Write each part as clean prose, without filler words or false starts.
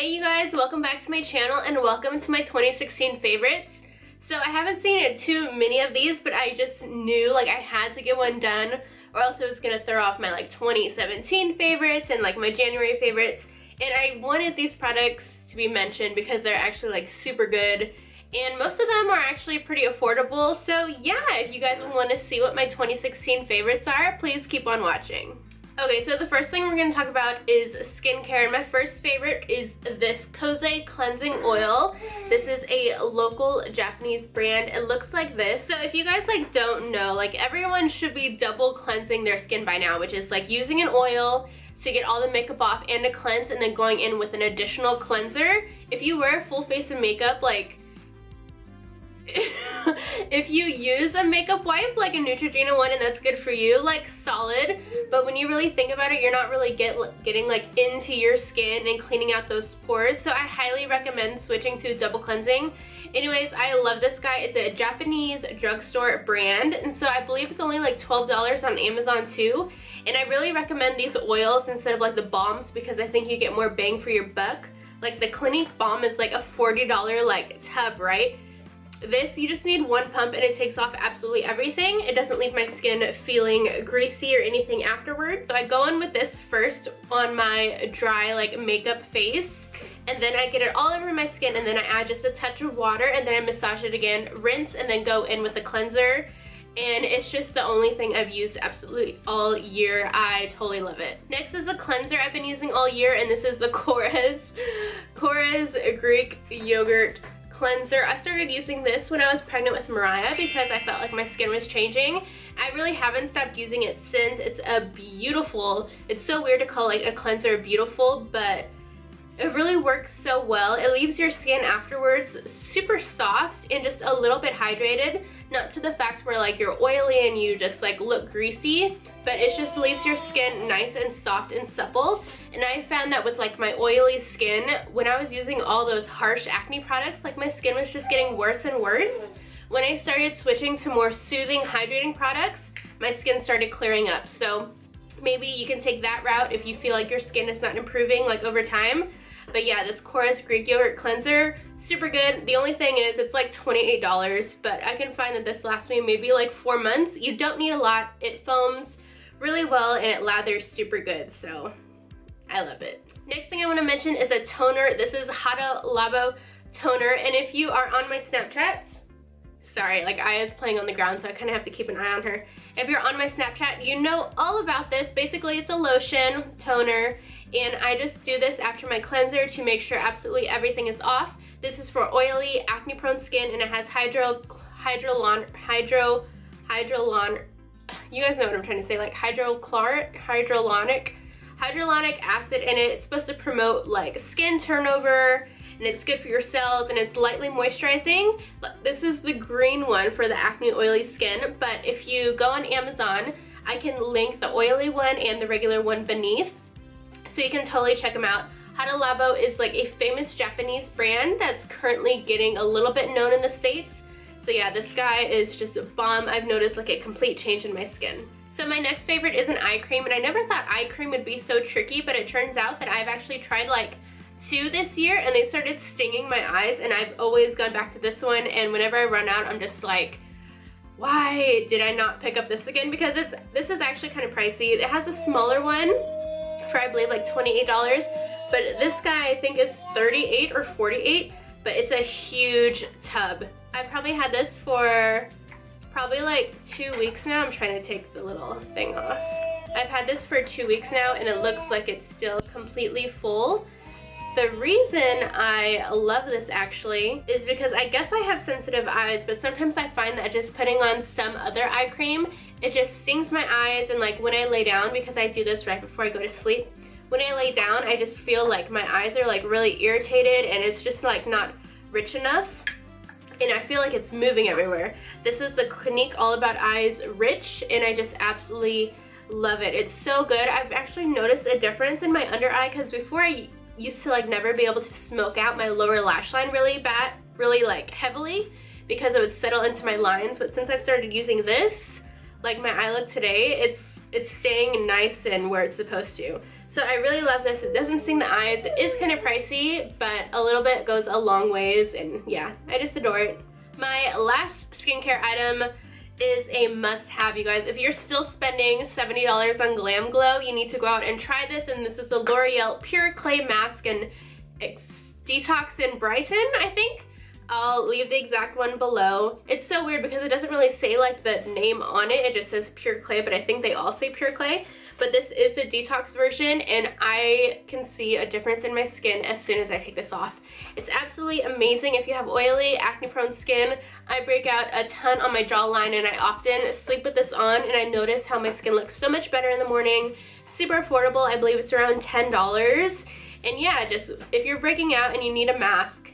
Hey you guys, welcome back to my channel and welcome to my 2016 favorites. So I haven't seen too many of these, but I just knew like I had to get one done or else it was gonna throw off my like 2017 favorites and like my January favorites. And I wanted these products to be mentioned because they're actually like super good and most of them are actually pretty affordable. So yeah, if you guys want to see what my 2016 favorites are, please keep on watching. Okay, so the first thing we're going to talk about is skincare. My first favorite is this Korres cleansing oil. This is a local Japanese brand. It looks like this. So if you guys like don't know, like everyone should be double cleansing their skin by now, which is like using an oil to get all the makeup off and to cleanse and then going in with an additional cleanser. If you wear full face of makeup, like if you use a makeup wipe like a Neutrogena one and that's good for you, like solid, but when you really think about it, you're not really getting like into your skin and cleaning out those pores. So I highly recommend switching to double cleansing. Anyways, I love this guy. It's a Japanese drugstore brand, and so I believe it's only like $12 on Amazon too. And I really recommend these oils instead of like the balms because I think you get more bang for your buck. Like the Clinique balm is like a $40 like tub, right? This, you just need one pump and it takes off absolutely everything. It doesn't leave my skin feeling greasy or anything afterwards. So I go in with this first on my dry like makeup face, and then I get it all over my skin, and then I add just a touch of water, and then I massage it again, rinse, and then go in with a cleanser. And it's just the only thing I've used absolutely all year. I totally love it. Next is a cleanser I've been using all year, and this is the Korres Greek yogurt cleanser. I started using this when I was pregnant with Mariah because I felt like my skin was changing. I really haven't stopped using it since. It's a beautiful, it's so weird to call like a cleanser beautiful, but it really works so well. It leaves your skin afterwards super soft and just a little bit hydrated. Not to the fact where like you're oily and you just like look greasy, but it just leaves your skin nice and soft and supple. And I found that with like my oily skin, when I was using all those harsh acne products, like my skin was just getting worse and worse. When I started switching to more soothing, hydrating products, my skin started clearing up. So maybe you can take that route if you feel like your skin is not improving like over time. But yeah, this Korres Greek yogurt cleanser, super good. The only thing is it's like $28, but I can find that this lasts me maybe like 4 months. You don't need a lot. It foams really well and it lathers super good, so I love it. Next thing I want to mention is a toner. This is Hada Labo toner, and if you are on my Snapchat, sorry, like Aya's playing on the ground, so I kind of have to keep an eye on her. If you're on my Snapchat, you know all about this. Basically, it's a lotion toner, and I just do this after my cleanser to make sure absolutely everything is off. This is for oily, acne-prone skin, and it has hyaluronic, you guys know what I'm trying to say, like hyaluronic acid in it. It's supposed to promote like skin turnover, and it's good for your cells, and it's lightly moisturizing. This is the green one for the acne oily skin, but if you go on Amazon, I can link the oily one and the regular one beneath, so you can totally check them out. Hada Labo is like a famous Japanese brand that's currently getting a little bit known in the States. So yeah, this guy is just a bomb. I've noticed like a complete change in my skin. So my next favorite is an eye cream, and I never thought eye cream would be so tricky, but it turns out that I've actually tried like 2 this year and they started stinging my eyes, and I've always gone back to this one, and whenever I run out, I'm just like, why did I not pick up this again? Because this is actually kind of pricey. It has a smaller one for I believe like $28, but this guy I think is $38 or $48, but it's a huge tub. I've probably had this for probably like 2 weeks now. I'm trying to take the little thing off. I've had this for 2 weeks now, and it looks like it's still completely full. The reason I love this actually is because I guess I have sensitive eyes, but sometimes I find that just putting on some other eye cream, it just stings my eyes, and like when I lay down, because I do this right before I go to sleep, when I lay down I just feel like my eyes are like really irritated, and it's just like not rich enough, and I feel like it's moving everywhere. This is the Clinique All About Eyes Rich, and I just absolutely love it. It's so good. I've actually noticed a difference in my under eye, because before I used to like never be able to smoke out my lower lash line really like heavily because it would settle into my lines, but since I've started using this, like my eye look today, it's staying nice and where it's supposed to. So I really love this. It doesn't sting the eyes. It is kind of pricey, but a little bit goes a long ways, and yeah, I just adore it. My last skincare item is a must-have, you guys. If you're still spending $70 on Glam Glow, you need to go out and try this, and this is a L'Oreal Pure Clay Mask and Detox in Brighten, I think. I'll leave the exact one below. It's so weird because it doesn't really say like the name on it. It just says Pure Clay, but I think they all say Pure Clay. But this is the detox version, and I can see a difference in my skin as soon as I take this off. It's absolutely amazing if you have oily, acne-prone skin. I break out a ton on my jawline, and I often sleep with this on, and I notice how my skin looks so much better in the morning. Super affordable. I believe it's around $10. And yeah, just if you're breaking out and you need a mask,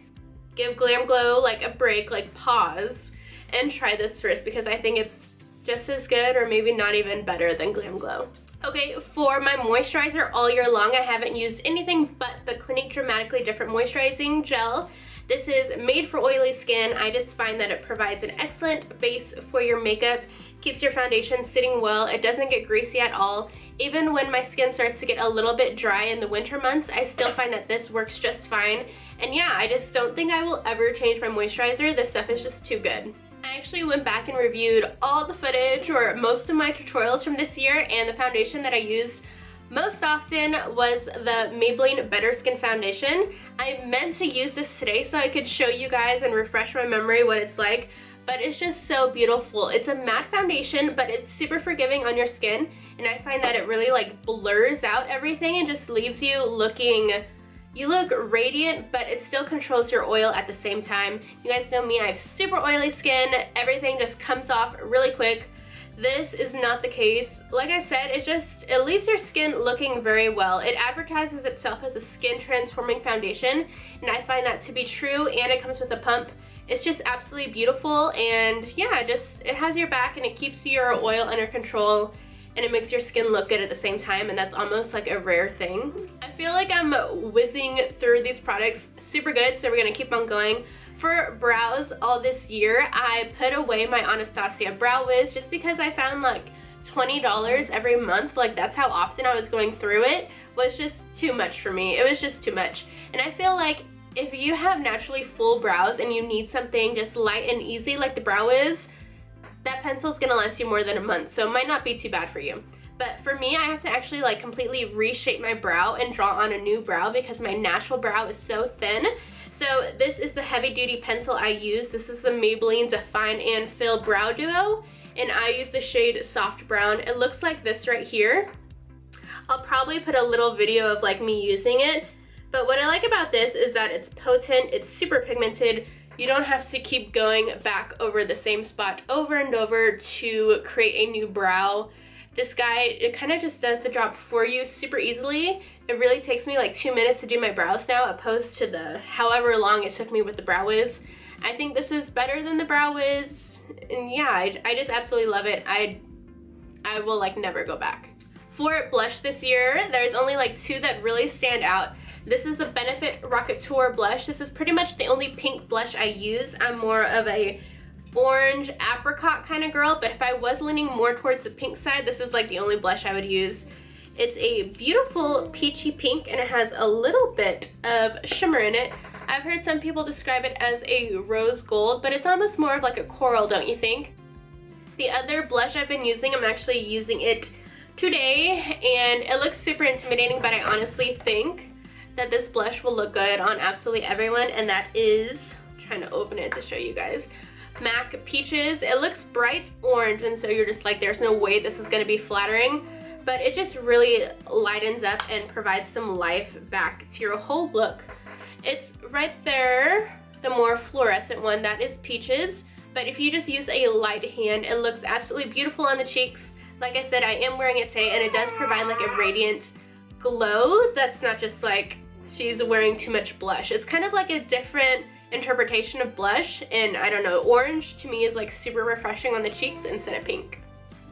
give Glam Glow like a break, like pause, and try this first, because I think it's just as good or maybe not even better than Glam Glow. Okay, for my moisturizer all year long, I haven't used anything but the Clinique Dramatically Different Moisturizing Gel. This is made for oily skin. I just find that it provides an excellent base for your makeup, keeps your foundation sitting well, it doesn't get greasy at all. Even when my skin starts to get a little bit dry in the winter months, I still find that this works just fine. And yeah, I just don't think I will ever change my moisturizer. This stuff is just too good. I actually went back and reviewed all the footage or most of my tutorials from this year, and the foundation that I used most often was the Maybelline Better Skin Foundation. I meant to use this today so I could show you guys and refresh my memory what it's like, but it's just so beautiful. It's a matte foundation, but it's super forgiving on your skin, and I find that it really like blurs out everything and just leaves you looking, you look radiant, but it still controls your oil at the same time. You guys know me, I have super oily skin. Everything just comes off really quick. This is not the case. Like I said, it leaves your skin looking very well. It advertises itself as a skin transforming foundation, and I find that to be true, and it comes with a pump. It's just absolutely beautiful, and yeah, it has your back, and it keeps your oil under control, and it makes your skin look good at the same time, and that's almost like a rare thing. I feel like I'm whizzing through these products super good, so we're gonna keep on going. For brows all this year, I put away my Anastasia Brow Wiz just because I found like $20 every month, like that's how often I was going through it, was just too much for me. It was just too much. And I feel like if you have naturally full brows and you need something just light and easy like the Brow Wiz, that pencil is gonna last you more than a month, so it might not be too bad for you. But for me, I have to actually like completely reshape my brow and draw on a new brow because my natural brow is so thin. So this is the heavy duty pencil I use. This is the Maybelline Define and Fill Brow Duo, and I use the shade Soft Brown. It looks like this right here. I'll probably put a little video of like me using it, but what I like about this is that it's potent, it's super pigmented. You don't have to keep going back over the same spot over and over to create a new brow. This guy, it kind of just does the job for you super easily. It really takes me like 2 minutes to do my brows now, opposed to the however long it took me with the Brow Wiz. I think this is better than the Brow Wiz, and yeah, I just absolutely love it. I will like never go back. For blush this year, there's only like 2 that really stand out. This is the Benefit Rockateur blush. This is pretty much the only pink blush I use. I'm more of a orange apricot kind of girl, but if I was leaning more towards the pink side, this is like the only blush I would use. It's a beautiful peachy pink, and it has a little bit of shimmer in it. I've heard some people describe it as a rose gold, but it's almost more of like a coral, don't you think? The other blush I've been using, I'm actually using it today, and it looks super intimidating, but I honestly think that this blush will look good on absolutely everyone, and that is, I'm trying to open it to show you guys, MAC Peaches. It looks bright orange, and so you're just like, there's no way this is going to be flattering, but it just really lightens up and provides some life back to your whole look. It's right there, the more fluorescent one, that is Peaches, but if you just use a light hand, it looks absolutely beautiful on the cheeks. Like I said, I am wearing it today, and it does provide like a radiant glow that's not just like she's wearing too much blush. It's kind of like a different interpretation of blush, and I don't know, orange to me is like super refreshing on the cheeks instead of pink.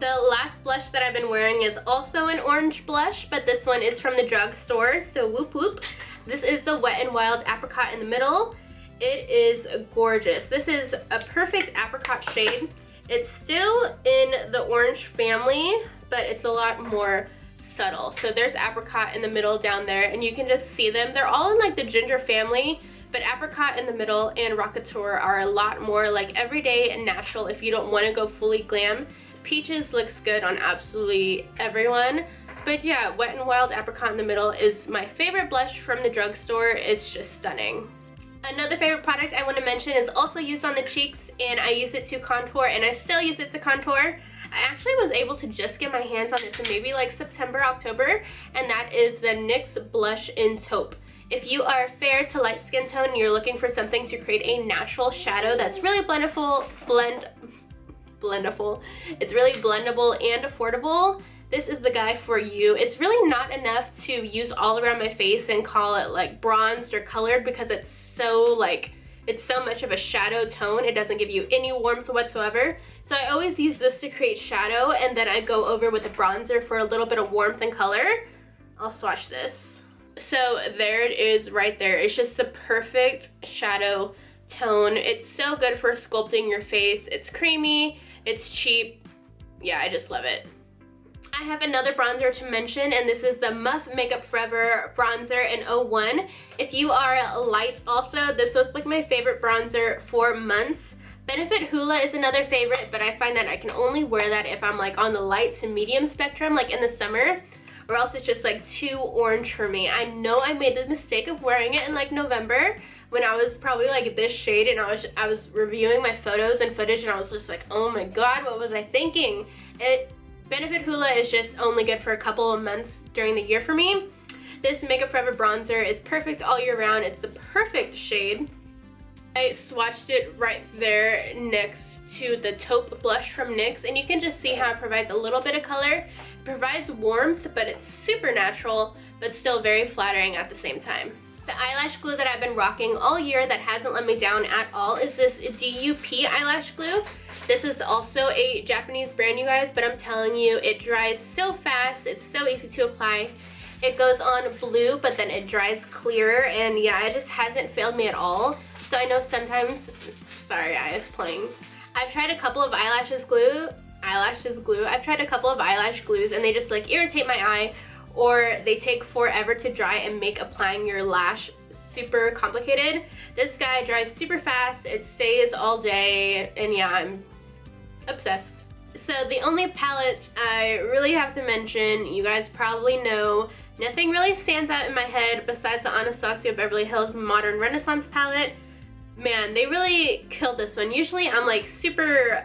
The last blush that I've been wearing is also an orange blush, but this one is from the drugstore, so whoop whoop. This is the Wet n Wild Apricot in the middle. It is gorgeous. This is a perfect apricot shade. It's still in the orange family, but it's a lot more subtle. So there's apricot in the middle down there, and you can just see them. They're all in like the ginger family, but apricot in the middle and Rockateur are a lot more like everyday and natural if you don't want to go fully glam. Peaches looks good on absolutely everyone. But yeah, Wet n Wild Apricot in the middle is my favorite blush from the drugstore. It's just stunning. Another favorite product I want to mention is also used on the cheeks, and I use it to contour, and I still use it to contour. I actually was able to just get my hands on this in maybe like September, October, and that is the NYX Blush in Taupe. If you are fair to light skin tone and you're looking for something to create a natural shadow that's really blendable, it's really blendable and affordable, this is the guy for you. It's really not enough to use all around my face and call it like bronzed or colored, because it's so much of a shadow tone. It doesn't give you any warmth whatsoever. So I always use this to create shadow, and then I go over with a bronzer for a little bit of warmth and color. I'll swatch this. So there it is right there. It's just the perfect shadow tone. It's so good for sculpting your face. It's creamy, it's cheap. Yeah, I just love it. I have another bronzer to mention, and this is the Muff Makeup Forever bronzer in 01. If you are light also, this was like my favorite bronzer for months. Benefit Hoola is another favorite, but I find that I can only wear that if I'm like on the light to medium spectrum, like in the summer, or else it's just like too orange for me. I know I made the mistake of wearing it in like November when I was probably like this shade, and I was reviewing my photos and footage, and I was just like, oh my god, what was I thinking? Benefit Hoola is just only good for a couple of months during the year for me. This Makeup Forever bronzer is perfect all year round. It's the perfect shade. I swatched it right there next to the Taupe blush from NYX, and you can just see how it provides a little bit of color. It provides warmth, but it's super natural, but still very flattering at the same time. The eyelash glue that I've been rocking all year that hasn't let me down at all is this DUP eyelash glue. This is also a Japanese brand, you guys, but I'm telling you, it dries so fast. It's so easy to apply. It goes on blue, but then it dries clear, and yeah, it just hasn't failed me at all. So I know sometimes, sorry, I was playing. I've tried a couple of eyelashes glue. I've tried a couple of eyelash glues, and they just like irritate my eye, or they take forever to dry and make applying your lash super complicated. This guy dries super fast, it stays all day, and yeah, I'm obsessed. So the only palette I really have to mention, you guys probably know, nothing really stands out in my head besides the Anastasia Beverly Hills Modern Renaissance palette. Man, they really killed this one. Usually I'm like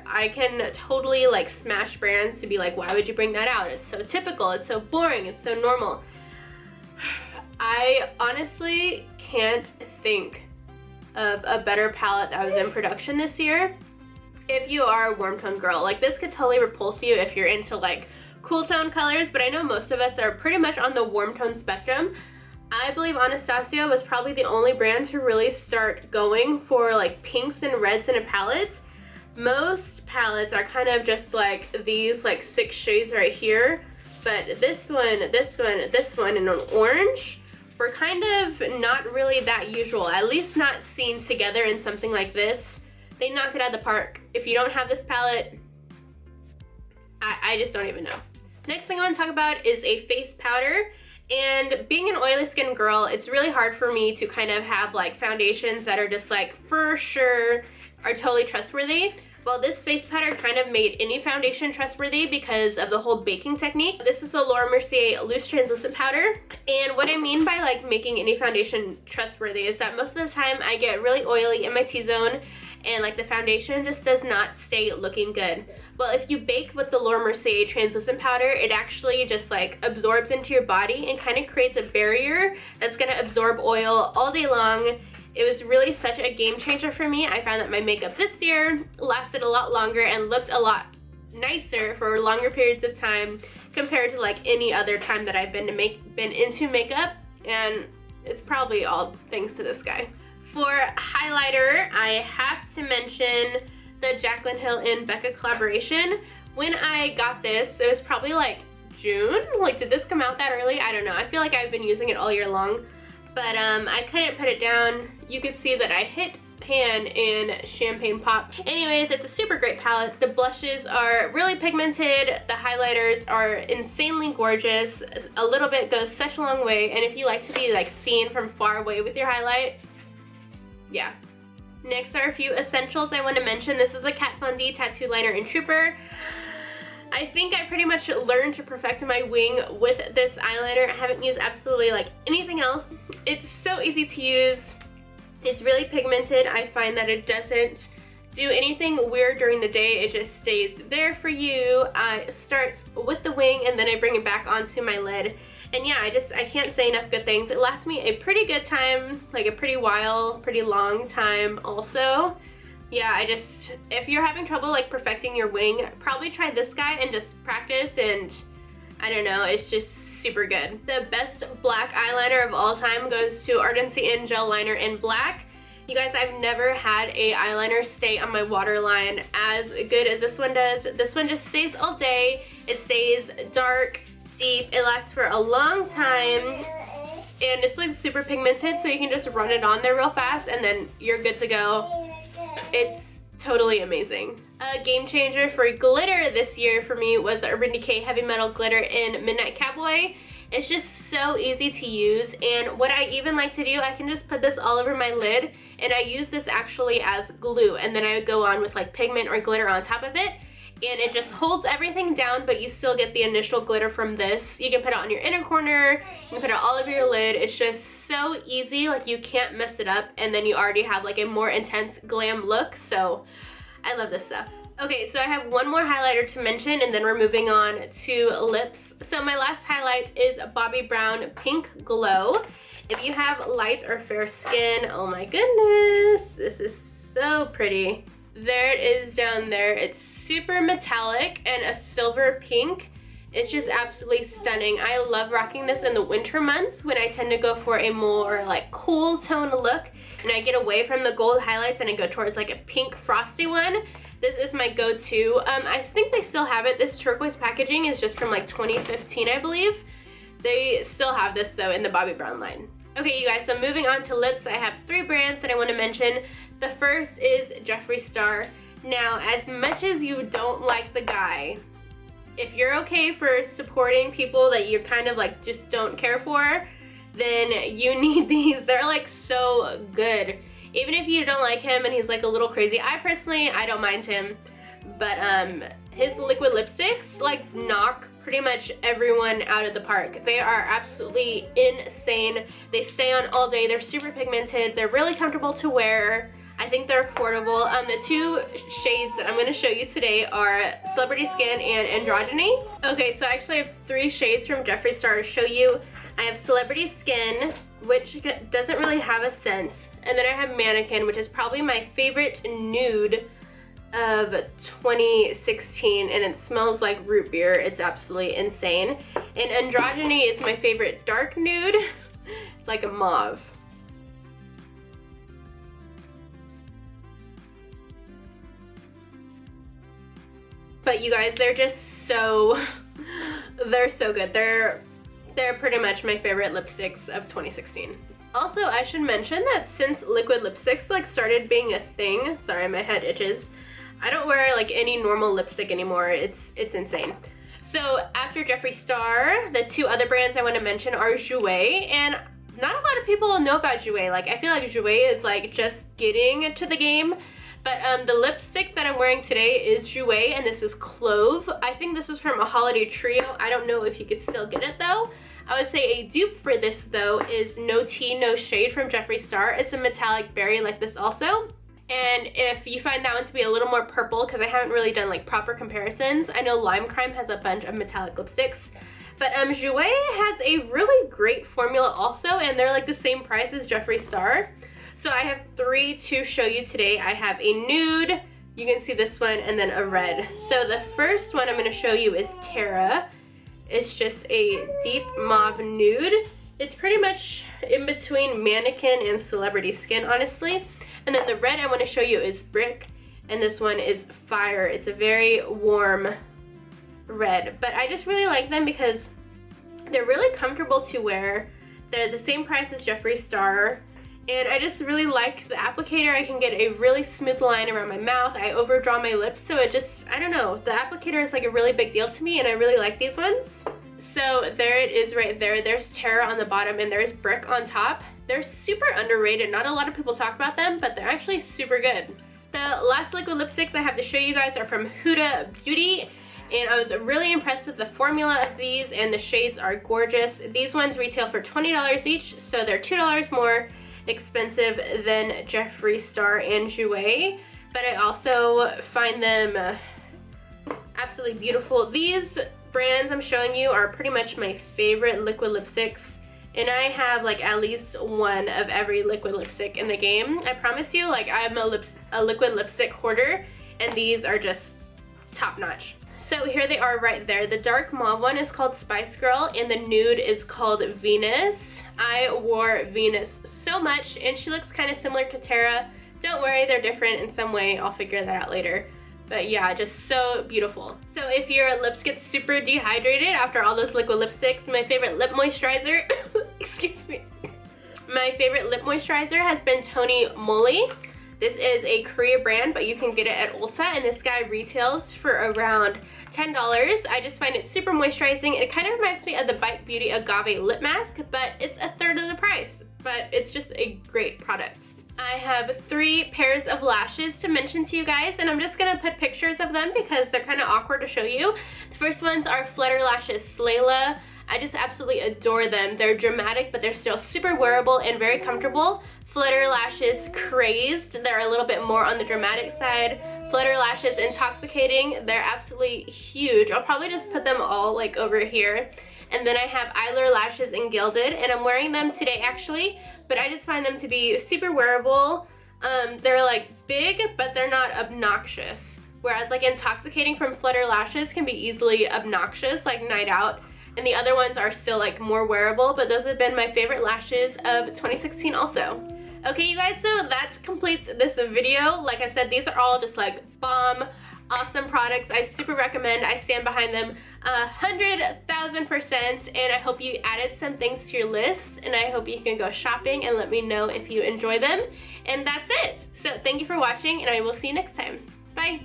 I can totally like smash brands to be like, why would you bring that out? It's so typical, it's so boring, it's so normal. I honestly can't think of a better palette that was in production this year. If you are a warm tone girl, like this could totally repulse you if you're into like cool tone colors, but I know most of us are pretty much on the warm tone spectrum. I believe Anastasia was probably the only brand to really start going for like pinks and reds in a palette. Most palettes are kind of just like these like 6 shades right here, but this one, and an orange were kind of not really that usual, at least not seen together in something like this. They knocked it out of the park. If you don't have this palette, I just don't even know. Next thing I want to talk about is a face powder. And being an oily skin girl, it's really hard for me to kind of have like foundations that are just like for sure are totally trustworthy. Well, this face powder kind of made any foundation trustworthy because of the whole baking technique. This is a Laura Mercier loose translucent powder. And what I mean by like making any foundation trustworthy is that most of the time I get really oily in my T-zone, and like the foundation just does not stay looking good. Well, if you bake with the Laura Mercier translucent powder, it actually just like absorbs into your body and kind of creates a barrier that's gonna absorb oil all day long. It was really such a game changer for me. I found that my makeup this year lasted a lot longer and looked a lot nicer for longer periods of time compared to like any other time that I've been into makeup, and it's probably all thanks to this guy. For highlighter, I have to mention the Jaclyn HillxBecca collaboration. When I got this, it was probably like June. Like, did this come out that early? I don't know. I feel like I've been using it all year long, but I couldn't put it down. You could see that I hit Pan and Champagne Pop. Anyways, it's a super great palette. The blushes are really pigmented. The highlighters are insanely gorgeous. A little bit goes such a long way. And if you like to be like seen from far away with your highlight, yeah. Next are a few essentials I want to mention. This is a Kat Von D Tattoo Liner in Trooper. I think I pretty much learned to perfect my wing with this eyeliner. I haven't used absolutely like anything else. It's so easy to use. It's really pigmented. I find that it doesn't do anything weird during the day. It just stays there for you. It starts with the wing and then I bring it back onto my lid. And yeah, I can't say enough good things. It lasts me a pretty good time, like a pretty long time also. Yeah, if you're having trouble like perfecting your wing, probably try this guy and just practice, and I don't know, it's just super good. The best black eyeliner of all time goes to Ardency Inn Gel Liner in black. You guys, I've never had a eyeliner stay on my waterline as good as this one does. This one just stays all day. It stays dark, deep, it lasts for a long time, and it's like super pigmented, so you can just run it on there real fast and then you're good to go. It's totally amazing. A game changer for glitter this year for me was the Urban Decay Heavy Metal Glitter in Midnight Cowboy. It's just so easy to use, and what I even like to do, I can just put this all over my lid, and I use this actually as glue, and then I would go on with like pigment or glitter on top of it, and it just holds everything down, but you still get the initial glitter from this. You can put it on your inner corner, you can put it all over your lid. It's just so easy, like you can't mess it up, and then you already have like a more intense glam look, so I love this stuff. Okay, so I have one more highlighter to mention, and then we're moving on to lips. So my last highlight is Bobbi Brown Pink Glow. If you have light or fair skin, oh my goodness, this is so pretty. There it is down there. It's super metallic and a silver pink. It's just absolutely stunning. I love rocking this in the winter months when I tend to go for a more like cool tone look, and I get away from the gold highlights and I go towards like a pink frosty one. This is my go-to. I think they still have it. This turquoise packaging is just from like 2015, I believe. They still have this though in the Bobbi Brown line. Okay, you guys, so moving on to lips, I have 3 brands that I want to mention. The first is Jeffree Star. Now, as much as you don't like the guy, if you're okay for supporting people that you kind of like just don't care for, then you need these. They're like so good. Even if you don't like him and he's like a little crazy, I don't mind him, but his liquid lipsticks like knock pretty much everyone out of the park. They are absolutely insane. They stay on all day. They're super pigmented. They're really comfortable to wear. I think they're affordable. The 2 shades that I'm going to show you today are Celebrity Skin and Androgyny. Okay, so I actually have 3 shades from Jeffree Star to show you. I have Celebrity Skin, which doesn't really have a scent. And then I have Mannequin, which is probably my favorite nude of 2016, and it smells like root beer. It's absolutely insane. And Androgyny is my favorite dark nude, like a mauve. But you guys, they're just so, they're so good. They're pretty much my favorite lipsticks of 2016. Also, I should mention that since liquid lipsticks like started being a thing, sorry, my head itches, I don't wear like any normal lipstick anymore. It's insane. So after Jeffree Star, the 2 other brands I want to mention are Jouer, and not a lot of people know about Jouer. Like, I feel like Jouer is like just getting to the game. But the lipstick that I'm wearing today is Jouer, and this is Clove. I think this is from a holiday trio. I don't know if you could still get it though. I would say a dupe for this though is No Tea, No Shade from Jeffree Star. It's a metallic berry like this also. And if you find that one to be a little more purple, because I haven't really done like proper comparisons. I know Lime Crime has a bunch of metallic lipsticks. But Jouer has a really great formula also, and they're like the same price as Jeffree Star. So I have 3 to show you today. I have a nude, you can see this one, and then a red. So the first one I'm going to show you is Terra. It's just a deep mauve nude. It's pretty much in between Mannequin and Celebrity Skin, honestly. And then the red I want to show you is Brique, and this one is Fire. It's a very warm red, but I just really like them because they're really comfortable to wear. They're the same price as Jeffree Star, And I just really like the applicator. I can get a really smooth line around my mouth. I overdraw my lips, so it just, I don't know. The applicator is like a really big deal to me, and I really like these ones. So there it is right there. There's Terra on the bottom, and there's Brique on top. They're super underrated. Not a lot of people talk about them, but they're actually super good. The last liquid lipsticks I have to show you guys are from Huda Beauty. And I was really impressed with the formula of these, and the shades are gorgeous. These ones retail for $20 each, so they're $2 more expensive than Jeffree Star and Jouer, but I also find them absolutely beautiful. These brands I'm showing you are pretty much my favorite liquid lipsticks, and I have like at least one of every liquid lipstick in the game. I promise you, like, I'm a liquid lipstick hoarder, and these are just top notch. So here they are right there. The dark mauve one is called Spice Girl, and the nude is called Venus. I wore Venus so much, and she looks kind of similar to Terra. Don't worry, they're different in some way. I'll figure that out later. But yeah, just so beautiful. So if your lips get super dehydrated after all those liquid lipsticks, my favorite lip moisturizer, excuse me. My favorite lip moisturizer has been Tony Moly. This is a Korea brand, but you can get it at Ulta, and this guy retails for around $10. I just find it super moisturizing. It kind of reminds me of the Bite Beauty Agave Lip Mask, but it's a third of the price. But it's just a great product. I have 3 pairs of lashes to mention to you guys, and I'm just gonna put pictures of them because they're kind of awkward to show you. The first ones are Flutter Lashes Slayla. I just absolutely adore them. They're dramatic, but they're still super wearable and very comfortable. Flutter Lashes Crazed, they're a little bit more on the dramatic side. Flutter Lashes Intoxicating, they're absolutely huge. I'll probably just put them all like over here. And then I have Eyelure Lashes in Gilded, and I'm wearing them today actually, but I just find them to be super wearable. They're like big, but they're not obnoxious. Whereas like Intoxicating from Flutter Lashes can be easily obnoxious, like night out. And the other ones are still like more wearable, but those have been my favorite lashes of 2016 also. Okay, you guys, so that completes this video. Like I said, these are all just like bomb, awesome products. I super recommend. I stand behind them 100,000%, and I hope you added some things to your list, and I hope you can go shopping and let me know if you enjoy them. And that's it. So thank you for watching, and I will see you next time. Bye.